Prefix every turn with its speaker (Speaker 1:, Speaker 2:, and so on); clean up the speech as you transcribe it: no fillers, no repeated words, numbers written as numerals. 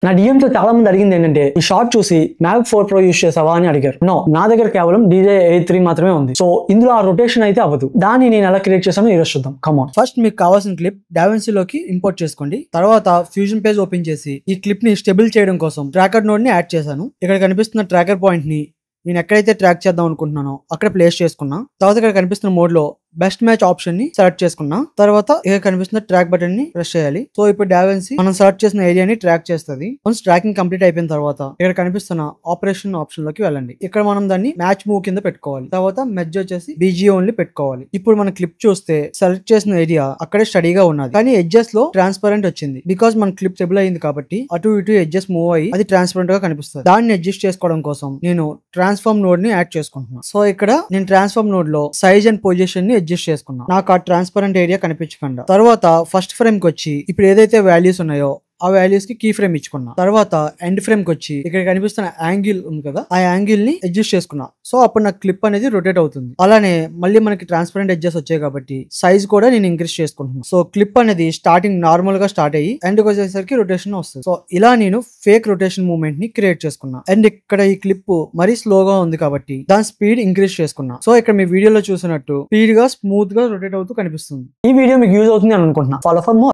Speaker 1: నా డిఎంతో చాలా మంది అడిగింది ఏంటంటే ఈ షార్ట్ చూసి మ్యాక్ 4 Pro యూస్ చేసావా అని అడిగారు. నో, నా దగ్గర కేవలం DJ83 మాత్రమే ఉంది. సో ఇందులో ఆ రొటేషన్ అయితే అవ్వదు. దాన్ని నేను ఎలా క్రియేట్ చేశానో ఈరోజు చూద్దాం. కమాన్.
Speaker 2: ఫస్ట్ మీకు కావాల్సిన క్లిప్ DaVinci లోకి ఇంపోర్ట్ చేసుకోండి. తర్వాత ఫ్యూజన్ పేజ్ ఓపెన్ చేసి ఈ క్లిప్ ని స్టేబుల్ చేయడం కోసం ట్రాకర్ నోడ్ ని యాడ్ చేశాను. ఇక్కడ కనిపిస్తున్న ట్రాకర్ పాయింట్ ని నేను ఎక్కడైతే ట్రాక్ చేద్దాం అనుకుంటున్నానో అక్కడ ప్లేస్ చేసుకున్నా. తర్వాత ఇక్కడ కనిపిస్తున్న మోడ్ లో బెస్ట్ మ్యాచ్ ఆప్షన్ ని సెలెక్ట్ చేసుకున్నా. తర్వాత ఇక్కడ కనిపిస్తున్న ట్రాక్ బటన్ ని ప్రెస్ చేయాలి. సో ఇప్పుడు DaVinci మనం సెలెక్ట్ చేసిన ఏరియాని ట్రాక్ చేస్తుంది. వన్స్ ట్రాకింగ్ కంప్లీట్ అయిపోయిన తర్వాత ఇక్కడ కనిపిస్తున్న ఆపరేషన్ ఆప్షన్ లోకి వెళ్ళండి. ఇక్కడ మనం దాన్ని మ్యాచ్ మూవ్ కింద పెట్టుకోవాలి. తర్వాత మెర్జ్ వచ్చేసి BG ఓన్లీ పెట్టుకోవాలి. ఇప్పుడు మన క్లిప్ చూస్తే సెలెక్ట్ చేసిన ఏరియా అక్కడే స్టడీగా ఉన్నది, కానీ ఎడ్జెస్ లో ట్రాన్స్పరెంట్ వచ్చింది. బికాస్ మన క్లిప్ స్టెబుల్ అయింది కాబట్టి అటు ఇటు ఎడ్జెస్ మూవ్ అయ్యి అది ట్రాన్స్పరెంట్ గా కనిపిస్తుంది. దాన్ని అడ్జస్ట్ చేసుకోవడం కోసం నేను ట్రాన్స్ఫార్మ్ నోడ్ ని యాడ్ చేసుకుంటున్నాను. సో ఇక్కడ నేను ట్రాన్స్ఫార్మ్ నోడ్ లో సైజ్ అండ్ పొజిషన్ ని అడ్జస్ట్ చేసుకున్నా. నాకు ఆ ట్రాన్స్పరెంట్ ఏరియా కనిపించకుండా. తర్వాత ఫస్ట్ ఫ్రేమ్ కి వచ్చి ఇప్పుడు ఏదైతే వాల్యూస్ ఉన్నాయో ఆ వాల్యూస్ కి కీ ఫ్రేమ్ ఇచ్చుకున్నా. తర్వాత ఎండ్ ఫ్రేమ్ కి వచ్చి ఇక్కడ కనిపిస్తున్న యాంగిల్ ఉంది కదా, ఆ యాంగిల్ ని అడ్జస్ట్ చేసుకున్నా. సో అప్పుడు నా క్లిప్ అనేది రొటేట్ అవుతుంది. అలానే మళ్ళీ మనకి ట్రాన్స్పరెంట్ ఎడ్జెస్ వచ్చాయి కాబట్టి సైజ్ కూడా నేను ఇంక్రీజ్ చేసుకుంటున్నాను. సో క్లిప్ అనేది స్టార్టింగ్ నార్మల్ గా స్టార్ట్ అయ్యి ఎండ్ వచ్చేసరికి రొటేషన్ వస్తుంది. సో ఇలా నేను ఫేక్ రొటేషన్ మూవ్మెంట్ ని క్రియేట్ చేసుకున్నా. అండ్ ఇక్కడ ఈ క్లిప్ మరీ స్లోగా ఉంది కాబట్టి దాని స్పీడ్ ఇంక్రీజ్ చేసుకున్నా. సో ఇక్కడ మీ వీడియోలో చూసినట్టు స్పీడ్ గా స్మూత్ గా రొటేట్ అవుతూ కనిపిస్తుంది.
Speaker 1: ఈ వీడియో మీకు యూజ్ అవుతుంది అని అనుకుంటున్నా. Follow for more.